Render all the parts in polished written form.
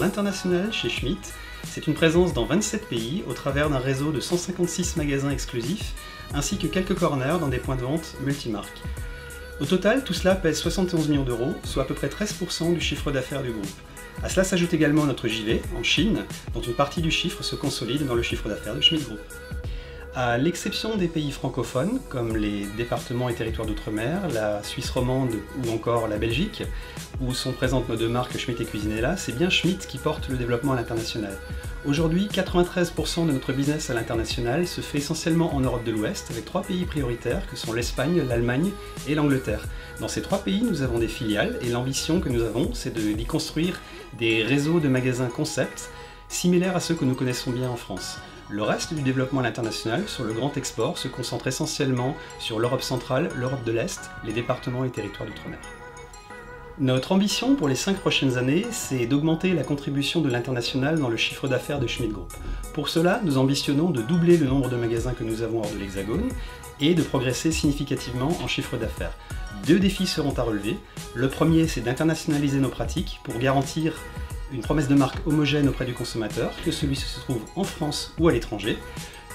l'international chez Schmitt, c'est une présence dans 27 pays au travers d'un réseau de 156 magasins exclusifs, ainsi que quelques corners dans des points de vente multimarques. Au total, tout cela pèse 71 millions d'euros, soit à peu près 13% du chiffre d'affaires du groupe. À cela s'ajoute également notre JV, en Chine, dont une partie du chiffre se consolide dans le chiffre d'affaires de Schmitt Group. À l'exception des pays francophones, comme les départements et territoires d'outre-mer, la Suisse romande ou encore la Belgique, où sont présentes nos deux marques Schmitt et Cuisinella, c'est bien Schmitt qui porte le développement à l'international. Aujourd'hui, 93% de notre business à l'international se fait essentiellement en Europe de l'Ouest, avec 3 pays prioritaires que sont l'Espagne, l'Allemagne et l'Angleterre. Dans ces 3 pays, nous avons des filiales, et l'ambition que nous avons, c'est d'y construire des réseaux de magasins concept, similaires à ceux que nous connaissons bien en France. Le reste du développement à l'international, sur le grand export, se concentre essentiellement sur l'Europe centrale, l'Europe de l'Est, les départements et territoires d'outre-mer. Notre ambition pour les 5 prochaines années, c'est d'augmenter la contribution de l'international dans le chiffre d'affaires de Schmitt Group. Pour cela, nous ambitionnons de doubler le nombre de magasins que nous avons hors de l'Hexagone et de progresser significativement en chiffre d'affaires. 2 défis seront à relever. Le premier, c'est d'internationaliser nos pratiques pour garantir une promesse de marque homogène auprès du consommateur, que celui-ci se trouve en France ou à l'étranger.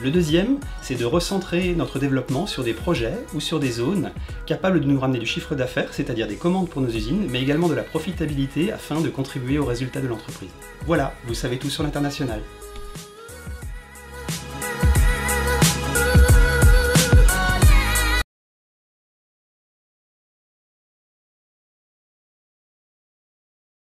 Le deuxième, c'est de recentrer notre développement sur des projets ou sur des zones capables de nous ramener du chiffre d'affaires, c'est-à-dire des commandes pour nos usines, mais également de la profitabilité afin de contribuer aux résultats de l'entreprise. Voilà, vous savez tout sur l'international.